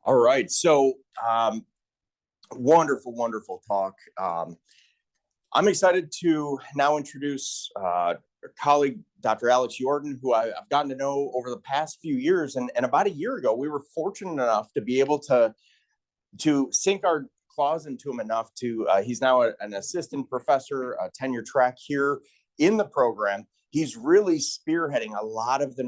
All right. So, wonderful talk. I'm excited to now introduce a colleague, Dr. Alex Iordan, who I've gotten to know over the past few years. And about a year ago, we were fortunate enough to be able to sink our claws into him enough to, he's now an assistant professor, a tenure track here in the program. He's really spearheading a lot of the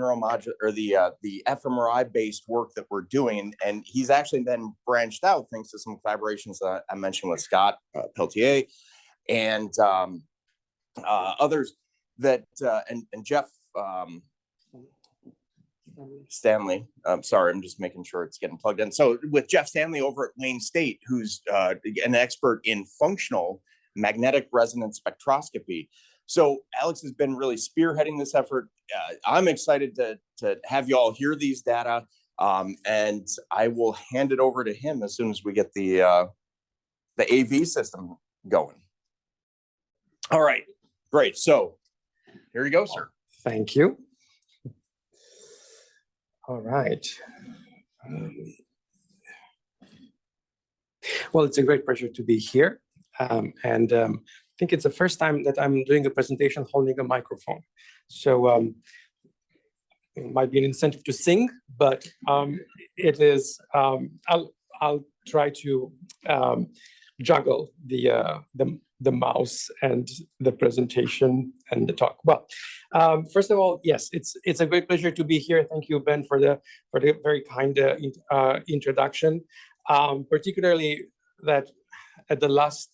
the fMRI-based work that we're doing, and he's actually then branched out thanks to some collaborations that I mentioned with Scott Peltier and others that and Jeff Stanley. I'm sorry, I'm just making sure it's getting plugged in. So with Jeff Stanley over at Wayne State, who's an expert in functional magnetic resonance spectroscopy. So Alex has been really spearheading this effort. I'm excited to have you all hear these data, and I will hand it over to him as soon as we get the AV system going. All right, great. So here you go, sir. Thank you. All right. Well, it's a great pleasure to be here. I think it's the first time that I'm doing a presentation holding a microphone. So it might be an incentive to sing, but it is, I'll try to juggle the mouse and the presentation and the talk. Well, first of all, yes, it's a great pleasure to be here. Thank you, Ben, for the very kind introduction, particularly that at the last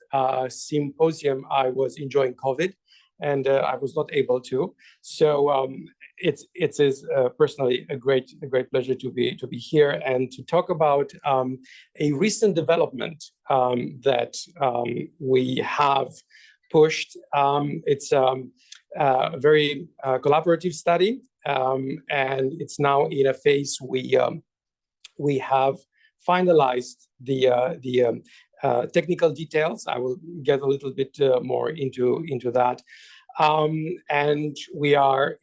symposium, I was enjoying COVID, and I was not able to. So it is personally a great pleasure to be here and to talk about a recent development that we have pushed. It's a very collaborative study, and it's now in a phase we have finalized the technical details. I will get a little bit more into that. And we are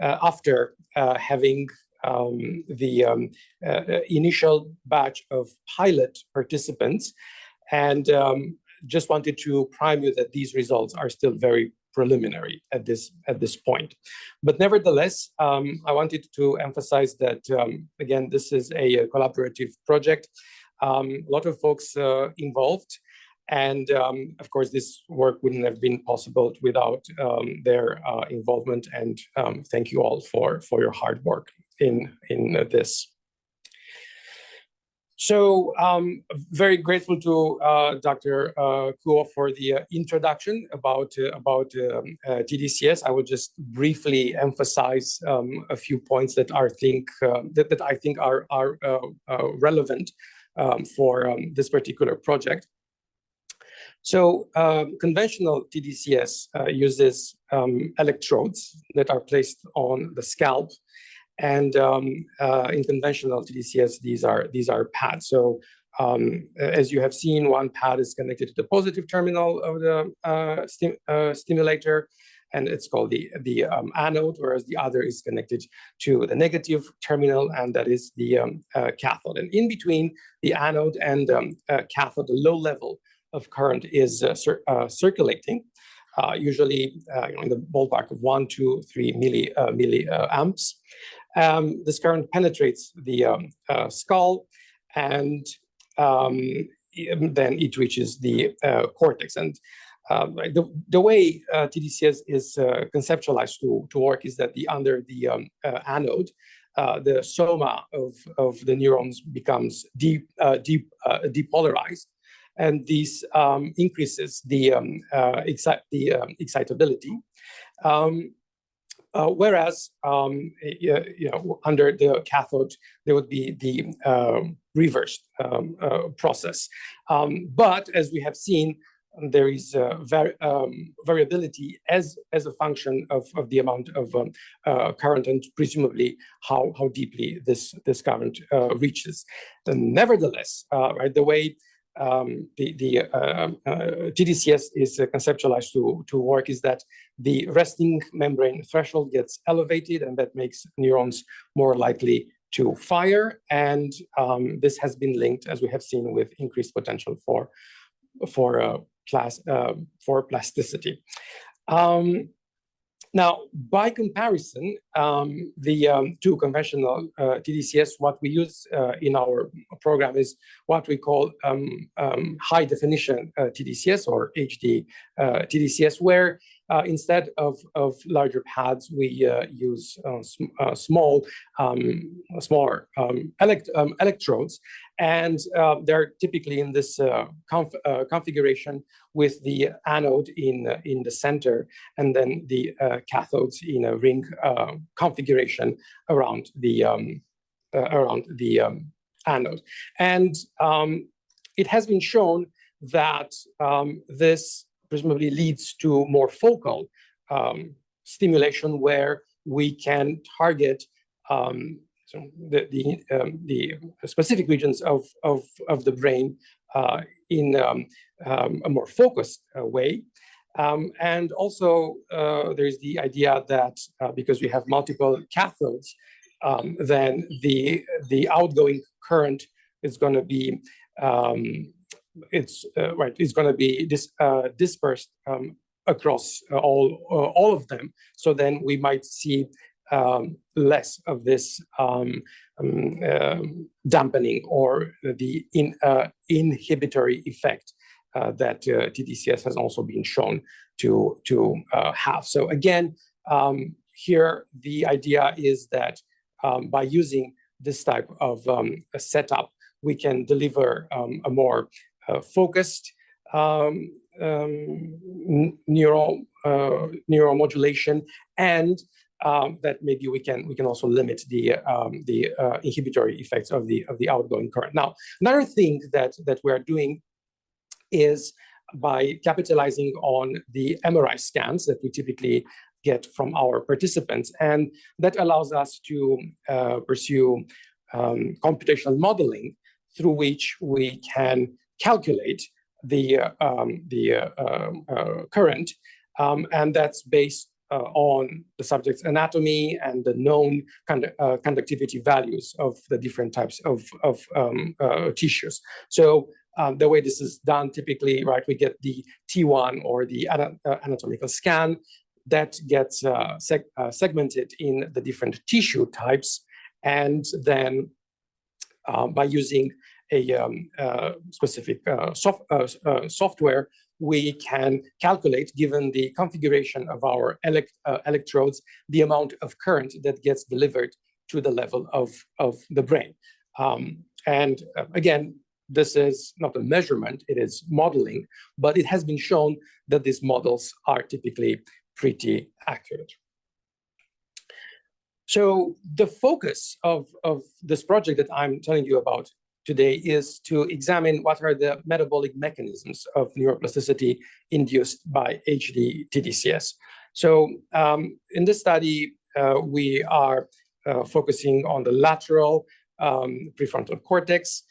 after having the initial batch of pilot participants, and just wanted to prime you that these results are still very preliminary at this point. But nevertheless, I wanted to emphasize that, again, this is a collaborative project. A lot of folks involved, and of course this work wouldn't have been possible without their involvement, and thank you all for your hard work in this. So very grateful to Dr. Kuo for the introduction about TDCS. I will just briefly emphasize a few points that I think are relevant for this particular project. So conventional TDCS uses electrodes that are placed on the scalp, and in conventional TDCS, these are pads. So as you have seen, one pad is connected to the positive terminal of the stimulator, and it's called the anode, whereas the other is connected to the negative terminal, and that is the cathode. And in between the anode and cathode, the low level of current is circulating, usually in the ballpark of 1, 2, 3 milliamps. This current penetrates the skull, and then it reaches the cortex. And the way TDCS is conceptualized to work is that under the anode, the soma of the neurons becomes depolarized, and this increases the excitability. Whereas under the cathode, there would be the reversed process. But as we have seen, there is variability as a function of the amount of current, and presumably how deeply this current reaches. And nevertheless, the way the TDCS is conceptualized to work is that the resting membrane threshold gets elevated, and that makes neurons more likely to fire, and this has been linked, as we have seen, with increased potential for plasticity. Now, by comparison, the two conventional TDCS, what we use in our program is what we call high definition TDCS or HD TDCS, where instead of larger pads, we use smaller electrodes, and they're typically in this configuration with the anode in the center, and then the cathodes in a ring configuration around the anode. And it has been shown that this presumably leads to more focal stimulation, where we can target the specific regions of the brain in a more focused way. And also there's the idea that because we have multiple cathodes, then the outgoing current is going to be it's going to be dispersed across all of them. So then we might see less of this dampening or the inhibitory effect that TDCS has also been shown to have. So again, here the idea is that by using this type of a setup, we can deliver a more focused neuromodulation, and that maybe we can also limit the inhibitory effects of the outgoing current. Now, another thing that we are doing is by capitalizing on the MRI scans that we typically get from our participants, and that allows us to pursue computational modeling through which we can calculate the current, and that's based on the subject's anatomy and the known conductivity values of the different types of tissues. So the way this is done typically, right, we get the T1 or the anatomical scan that gets segmented in the different tissue types, and then by using a specific software, we can calculate, given the configuration of our electrodes, the amount of current that gets delivered to the level of the brain. And again, this is not a measurement, it is modeling, but it has been shown that these models are typically pretty accurate. So the focus of this project that I'm telling you about today is to examine what are the metabolic mechanisms of neuroplasticity induced by HD TDCS. So in this study, we are focusing on the lateral prefrontal cortex.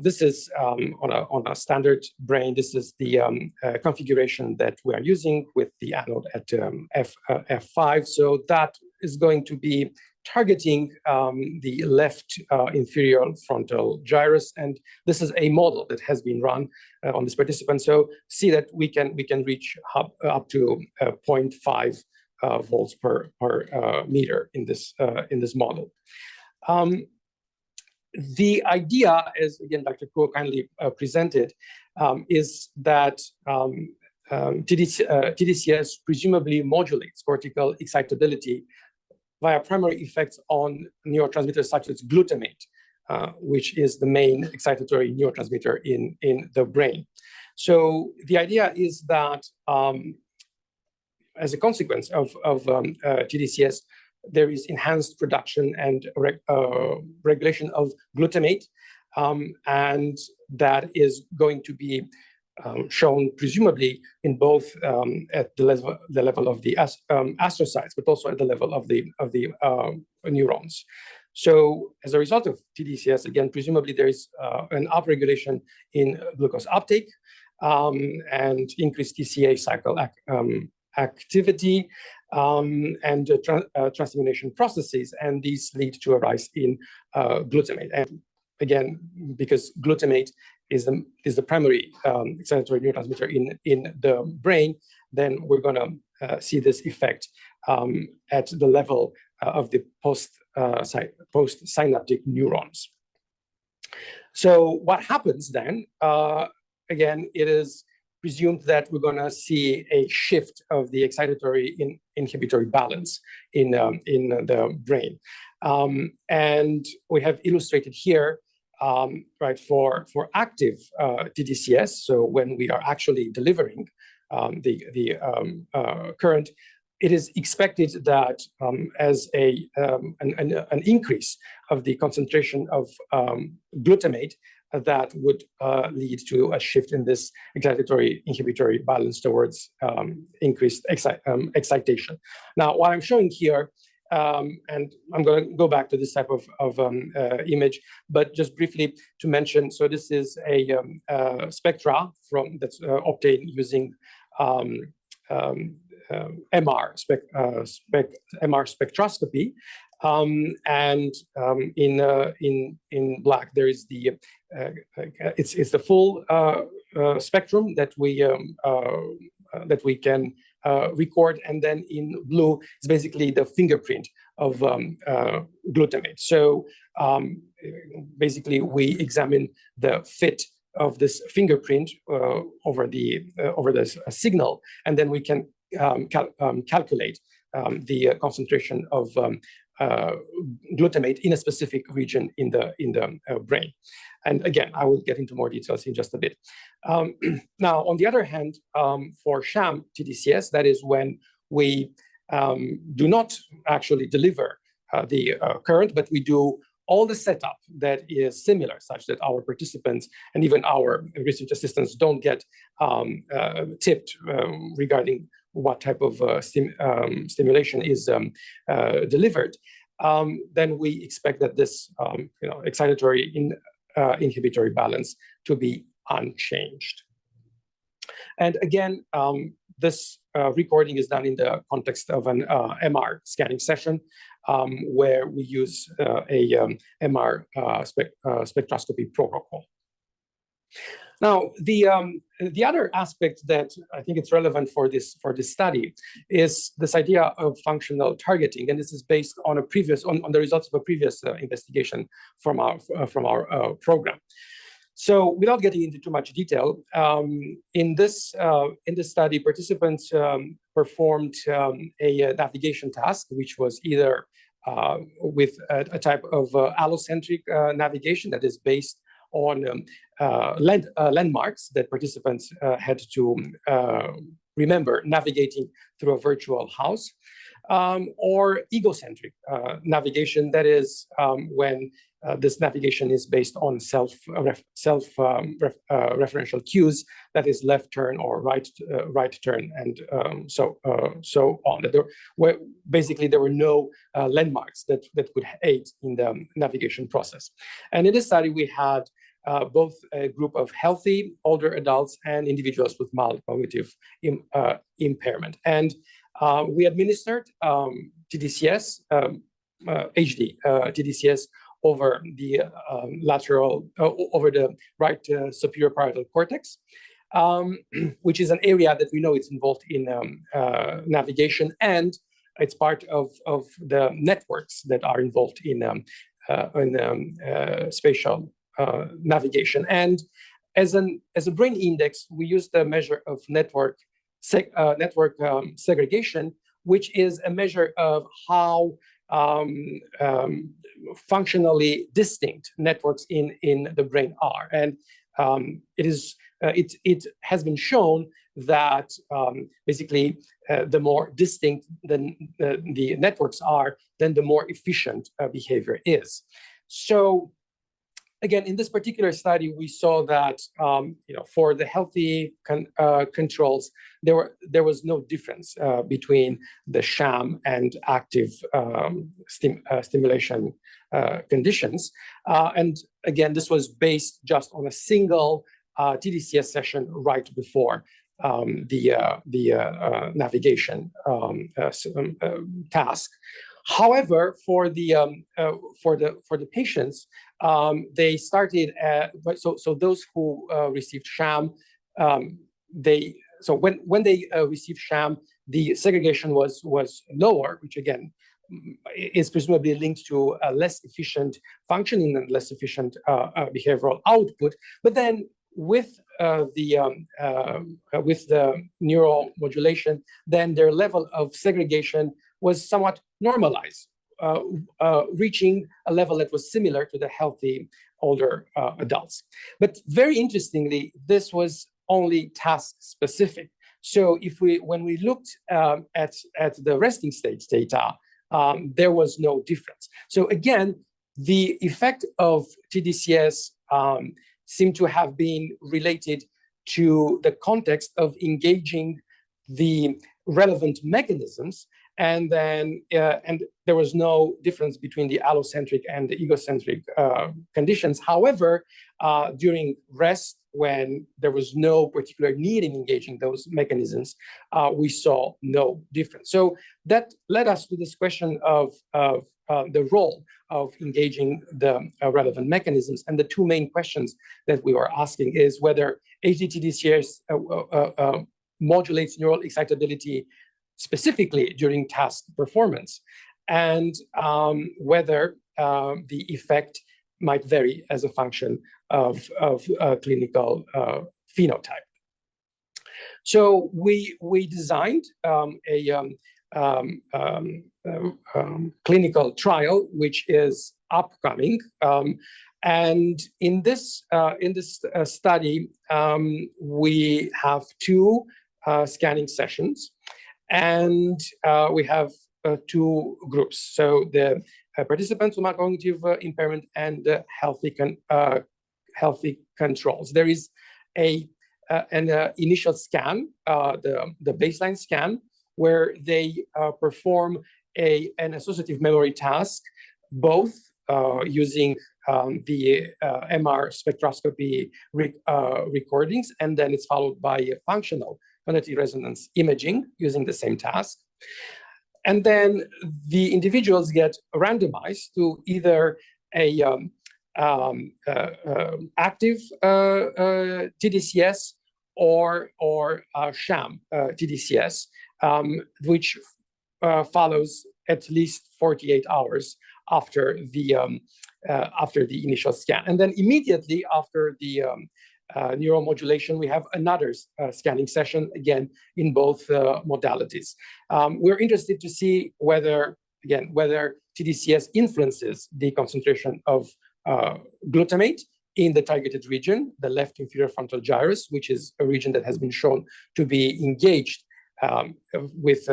This is on a standard brain. This is the configuration that we are using with the anode at F5. So that is going to be targeting the left inferior frontal gyrus, and this is a model that has been run on this participant. So see that we can reach up to 0.5 volts per meter in this model. The idea, as again Dr. Kuo kindly presented, is that TDCS presumably modulates cortical excitability via primary effects on neurotransmitters such as glutamate, which is the main excitatory neurotransmitter in the brain. So the idea is that as a consequence of TDCS, there is enhanced production and regulation of glutamate, and that is going to be shown presumably in both at the level of the astrocytes, but also at the level of the neurons. So as a result of TDCS, again, presumably there is an upregulation in glucose uptake and increased TCA cycle activity. and transformation processes, and these lead to a rise in glutamate. And again, because glutamate is the primary excitatory neurotransmitter in the brain, then we're going to see this effect at the level of the postsynaptic neurons. So what happens then? Again, it is presumed that we're going to see a shift of the excitatory inhibitory balance in the brain. And we have illustrated here, right, for active TDCS, so when we are actually delivering the current, it is expected that as an increase of the concentration of glutamate, that would lead to a shift in this excitatory inhibitory balance towards increased excitation. Now, what I'm showing here, and I'm going to go back to this type of image, but just briefly to mention, so this is a spectra that's obtained using MR spectroscopy, and in black there is the it's the full spectrum that we can record, and then in blue is basically the fingerprint of glutamate. So basically we examine the fit of this fingerprint over this signal, and then we can calculate the concentration of glutamate in a specific region in the brain. And again, I will get into more details in just a bit. Now, on the other hand, for sham TDCS, that is when we do not actually deliver the current, but we do all the setup that is similar, such that our participants and even our research assistants don't get tipped regarding what type of stimulation is delivered. Then we expect that this excitatory inhibitory balance to be unchanged. And again, this recording is done in the context of an MR scanning session, where we use a MR spectroscopy protocol. Now, the other aspect that I think it's relevant for this study is this idea of functional targeting, and this is based on on the results of a previous investigation from our program. So, without getting into too much detail, in this study, participants performed a navigation task, which was either with a type of allocentric navigation that is based on landmarks that participants had to remember navigating through a virtual house, or egocentric navigation, that is when this navigation is based on self-referential cues, that is left turn or right turn, and so on. Basically, there were no landmarks that could aid in the navigation process. And in this study, we had both a group of healthy older adults and individuals with mild cognitive impairment. And we administered TDCS, HD TDCS, over the over the right superior parietal cortex, which is an area that we know it's involved in navigation, and it's part of the networks that are involved in spatial navigation. And as a brain index, we use the measure of network segregation, which is a measure of how functionally distinct networks in the brain are. And it has been shown that basically the more distinct the networks are, then the more efficient behavior is. So again, in this particular study, we saw that for the healthy controls, there was no difference between the sham and active stimulation conditions. And again, this was based just on a single TDCS session right before navigation task. However, for the patients, they started so those who received sham, when they received sham, the segregation was lower, which again is presumably linked to a less efficient functioning and less efficient behavioral output. But then with the neural modulation, then their level of segregation was somewhat normalized, reaching a level that was similar to the healthy older adults. But very interestingly, this was only task specific. So when we looked at the resting state data, there was no difference. So again, the effect of TDCS seemed to have been related to the context of engaging the relevant mechanisms, and then and there was no difference between the allocentric and the egocentric conditions. However, during rest, when there was no particular need in engaging those mechanisms, we saw no difference. So that led us to this question of the role of engaging the relevant mechanisms. And the two main questions that we were asking is whether HDTDCS modulates neural excitability specifically during task performance, and whether the effect might vary as a function of clinical phenotype. So we designed a clinical trial which is upcoming, and in this study we have two scanning sessions, and we have two groups. So the participants with cognitive impairment and healthy controls. There is an initial scan, the baseline scan, where they perform an associative memory task, both using the MR spectroscopy recordings, and then it's followed by a functional magnetic resonance imaging using the same task. And then the individuals get randomized to either a active TDCS or sham TDCS, which follows at least 48 hours after the initial scan. And then immediately after the neuromodulation, we have another scanning session, again, in both modalities. We're interested to see whether TDCS influences the concentration of glutamate in the targeted region, the left inferior frontal gyrus, which is a region that has been shown to be engaged with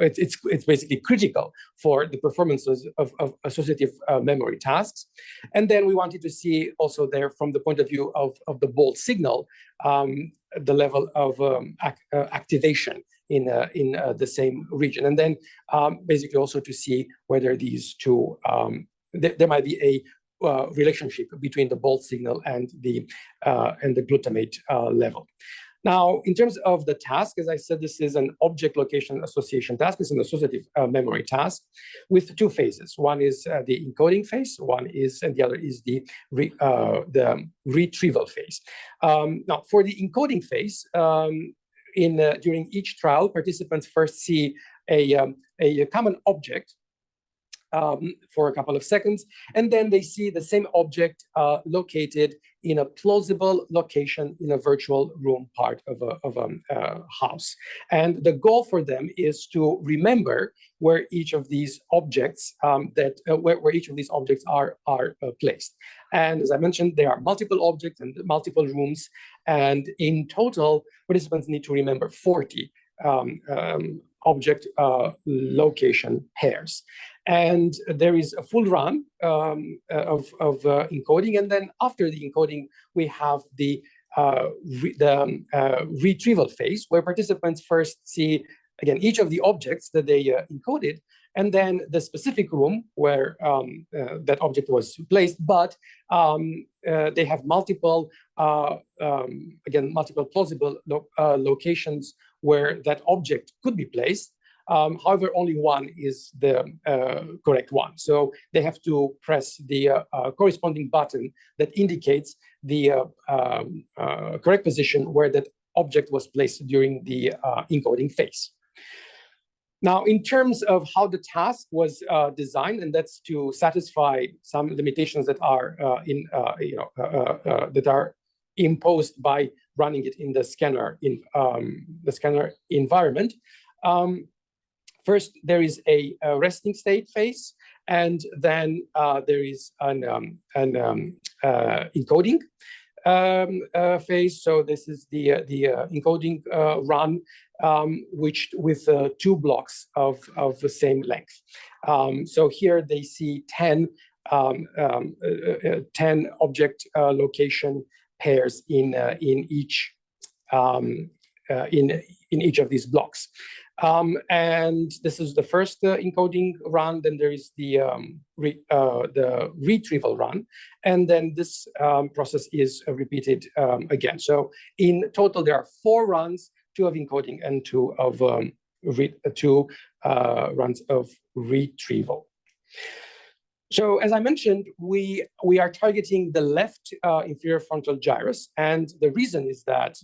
it's basically critical for the performances of associative memory tasks. And then we wanted to see also there, from the point of view of the bold signal, the level of activation in the same region. And then basically also to see whether these two, there might be a relationship between the bold signal and the glutamate level. Now, in terms of the task, as I said, this is an object location association task. It's an associative memory task with two phases. One is the encoding phase, and the other is the retrieval phase. Now, for the encoding phase, during each trial, participants first see a common object for a couple of seconds, and then they see the same object located in a plausible location in a virtual room part of a house. And the goal for them is to remember where each of these objects are placed. And as I mentioned, there are multiple objects and multiple rooms, and in total, participants need to remember 40 object location pairs. And there is a full run of encoding, and then after the encoding, we have the retrieval phase, where participants first see, again, each of the objects that they encoded, and then the specific room where that object was placed, but they have multiple, again, multiple plausible locations where that object could be placed. However, only one is the correct one. So they have to press the corresponding button that indicates the correct position where that object was placed during the encoding phase. Now, in terms of how the task was designed, and that's to satisfy some limitations that are that are imposed by running it in the scanner environment. First, there is a resting state phase, and then there is an encoding phase. So this is the encoding run, which with 2 blocks of the same length. So here they see 10 object location pairs in each of these blocks. And this is the first encoding run. Then there is the retrieval run, and then this process is repeated again. So in total, there are 4 runs: 2 of encoding and 2 of runs of retrieval. So as I mentioned, we are targeting the left inferior frontal gyrus, and the reason is that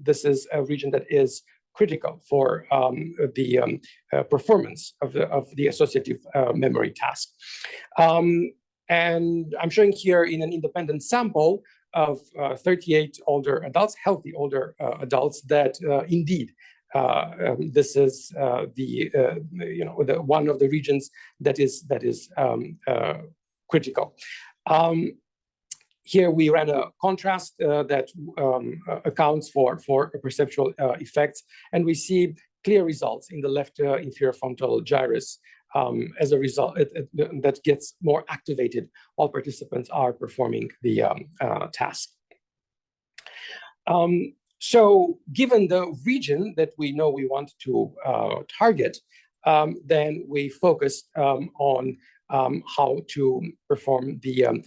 this is a region that is critical for the performance of the associative memory task. And I'm showing here in an independent sample of 38 older adults, healthy older adults, that indeed this is the one of the regions that is critical. Here we ran a contrast that accounts for perceptual effects, and we see clear results in the left inferior frontal gyrus. As a result, that gets more activated while participants are performing the task. So given the region that we know we want to target, then we focused on how to perform the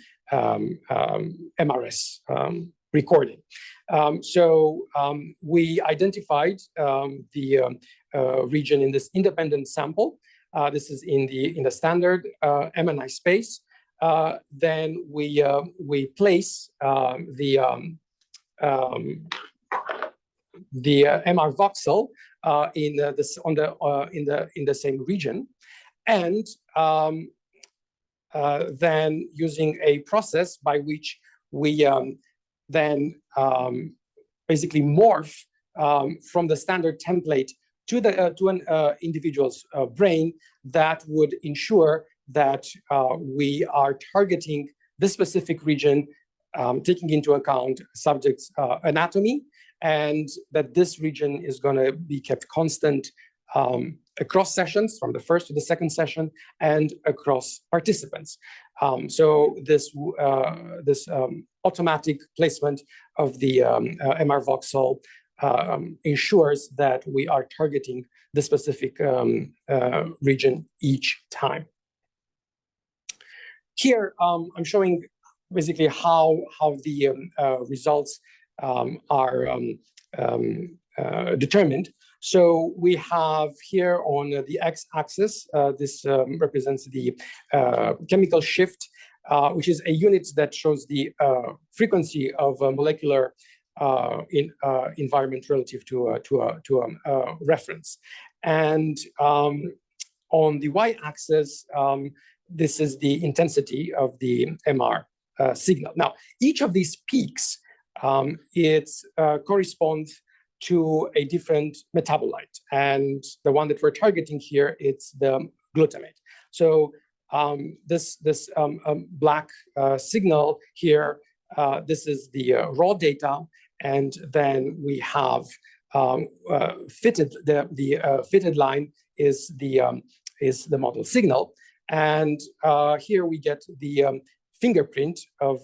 MRS recording. We identified the region in this independent sample. This is in the standard MNI space. Then we place the MR voxel in the same region, and then using a process by which we then basically morph from the standard template to an individual's brain, that would ensure that we are targeting this specific region, taking into account subject's anatomy, and that this region is going to be kept constant across sessions, from the first to the second session, and across participants. So this automatic placement of the MR voxel ensures that we are targeting the specific region each time. Here, I'm showing basically how the results are determined. So we have here on the x-axis, this represents the chemical shift, which is a unit that shows the frequency of a molecular environment relative to a reference. And on the y-axis, this is the intensity of the MR signal. Now, each of these peaks corresponds to a different metabolite, and the one that we're targeting here, it's the glutamate. So this black signal here, this is the raw data, and then we have fitted. The fitted line is the model signal, and here we get the fingerprint of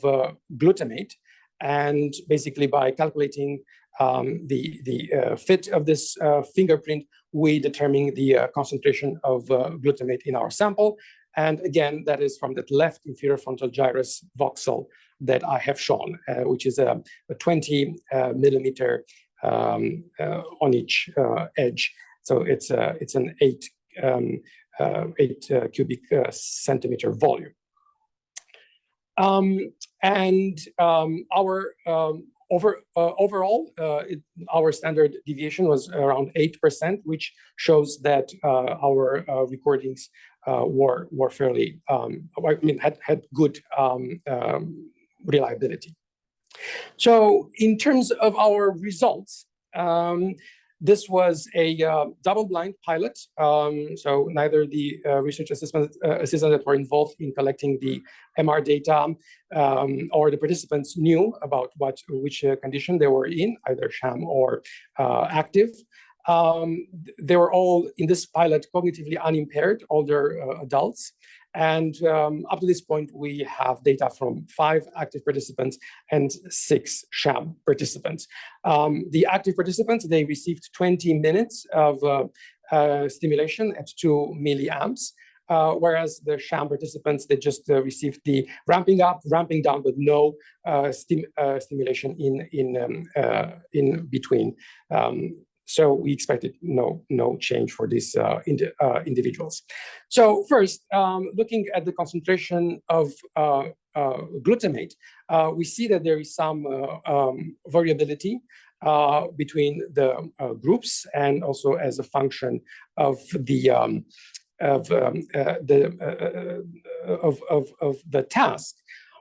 glutamate, and basically by calculating the fit of this fingerprint, we determine the concentration of glutamate in our sample. And again, that is from the left inferior frontal gyrus voxel that I have shown, which is a 20 millimeter on each edge. So it's an 8 cubic centimeter volume. Overall, our standard deviation was around 8%, which shows that our recordings were fairly, had good reliability. So in terms of our results, this was a double-blind pilot. So neither the research assistants that were involved in collecting the MR data or the participants knew about which condition they were in, either sham or active. They were all in this pilot cognitively unimpaired, older adults. And up to this point, we have data from 5 active participants and 6 sham participants. The active participants, they received 20 minutes of stimulation at 2 milliamps, whereas the sham participants, they just received the ramping up, ramping down, but no stimulation in between. So we expected no change for these individuals. So first, looking at the concentration of glutamate, we see that there is some variability between the groups and also as a function of the task.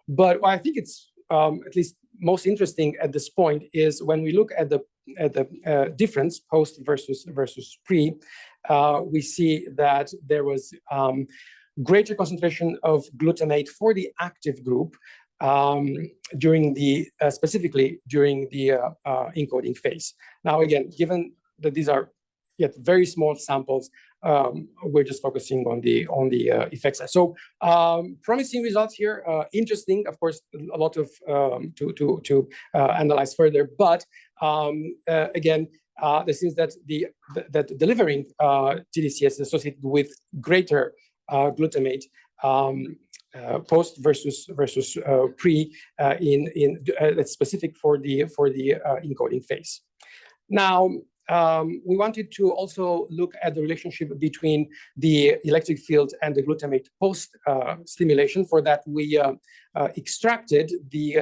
But what I think it's at least most interesting at this point is when we look at the difference post versus pre, we see that there was greater concentration of glutamate for the active group during the specifically during the encoding phase. Now, again, given that these are yet very small samples, we're just focusing on the effects. So promising results here, interesting, of course, a lot of to analyze further. But again, this seems that that delivering TDCS is associated with greater glutamate post versus pre that's specific for the encoding phase. Now, we wanted to also look at the relationship between the electric field and the glutamate post stimulation. For that, we extracted the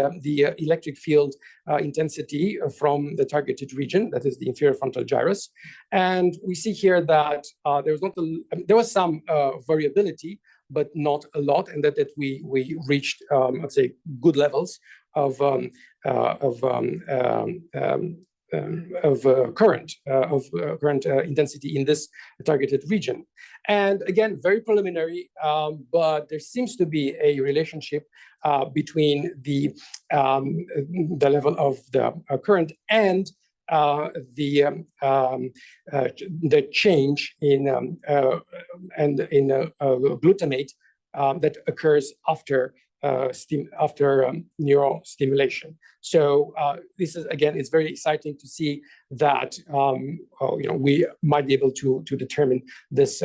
electric field intensity from the targeted region, that is the inferior frontal gyrus. And we see here that there was some variability, but not a lot, and that we reached, let's say, good levels of current intensity in this targeted region. And again, very preliminary, but there seems to be a relationship between the level of the current and the change in glutamate that occurs after neural stimulation. So this is, again, it's very exciting to see that we might be able to determine this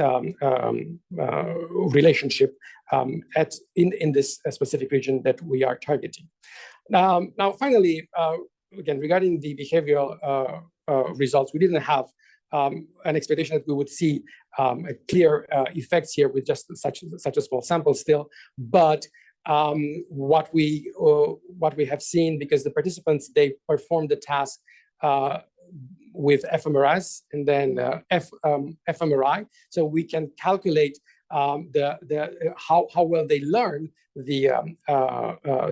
relationship in this specific region that we are targeting. Now, finally, again, regarding the behavioral results, we didn't have an expectation that we would see a clear effects here with just such a small sample still, but what we have seen, because the participants, they performed the task with fMRS and then fMRI, so we can calculate how well they learn the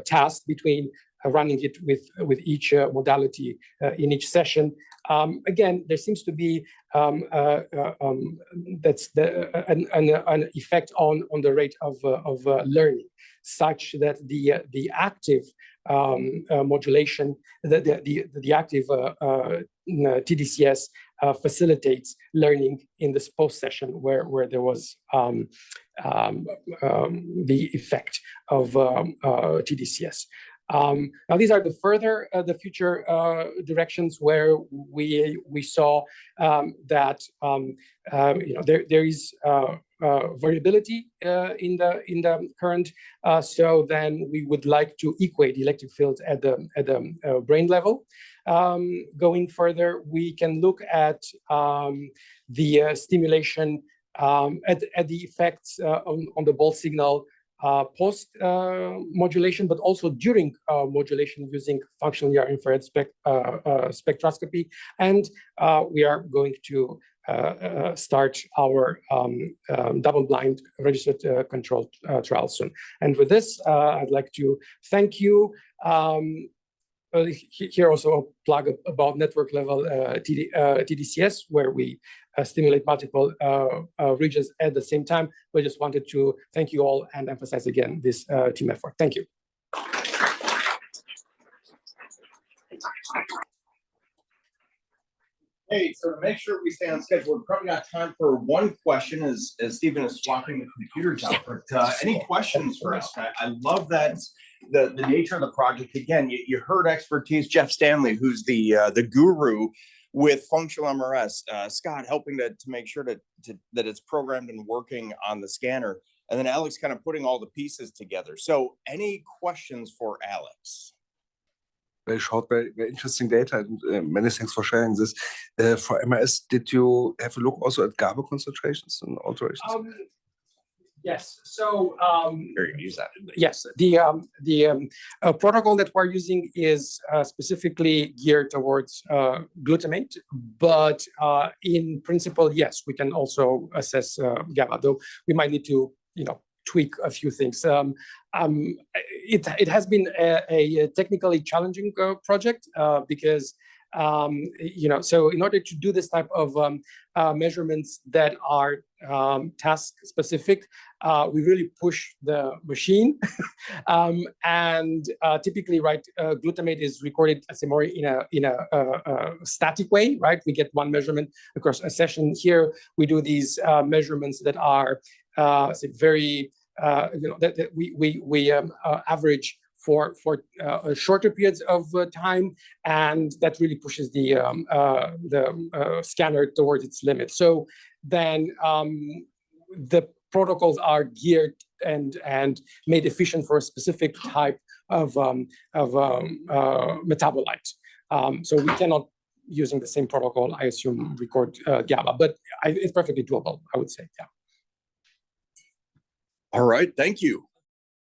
task between running it with each modality in each session. Again, there seems to be that's an effect on the rate of learning, such that the active modulation, the active TDCS facilitates learning in this post session where there was the effect of TDCS. Now, these are the further, the future directions where we saw that there is variability in the current. So then we would like to equate the electric field at the brain level. Going further, we can look at the stimulation at the effects on the Ball signal post modulation, but also during modulation using functional near infrared spectroscopy. And we are going to start our double-blind registered controlled trial soon. And with this, I'd like to thank you. Here also a plug about network level TDCS, where we stimulate multiple regions at the same time. We just wanted to thank you all and emphasize again this team effort. Thank you. Hey, so to make sure we stay on schedule, we've probably got time for one question as Stephen is swapping the computers out. But any questions for us? I love that the nature of the project. Again, you heard expertise. Jeff Stanley, who's the guru with functional MRS. Scott helping to make sure that it's programmed and working on the scanner. And then Alex kind of putting all the pieces together. So any questions for Alex? Very short, very interesting data, and many thanks for sharing this. For MRS, did you have a look also at GABA concentrations and alterations? Yes. So use that. yes, the protocol that we're using is specifically geared towards glutamate, but in principle, yes, we can also assess GABA, though we might need to tweak a few things. It has been a technically challenging project because so in order to do this type of measurements that are task specific, we really push the machine. And typically, right, glutamate is recorded as more in a static way, right? We get one measurement across a session. Here we do these measurements that are very that we average for shorter periods of time, and that really pushes the scanner towards its limit. So then the protocols are geared and made efficient for a specific type of metabolite. So we cannot, using the same protocol, I assume, record GABA, but it's perfectly doable, I would say. Yeah. All right, thank you.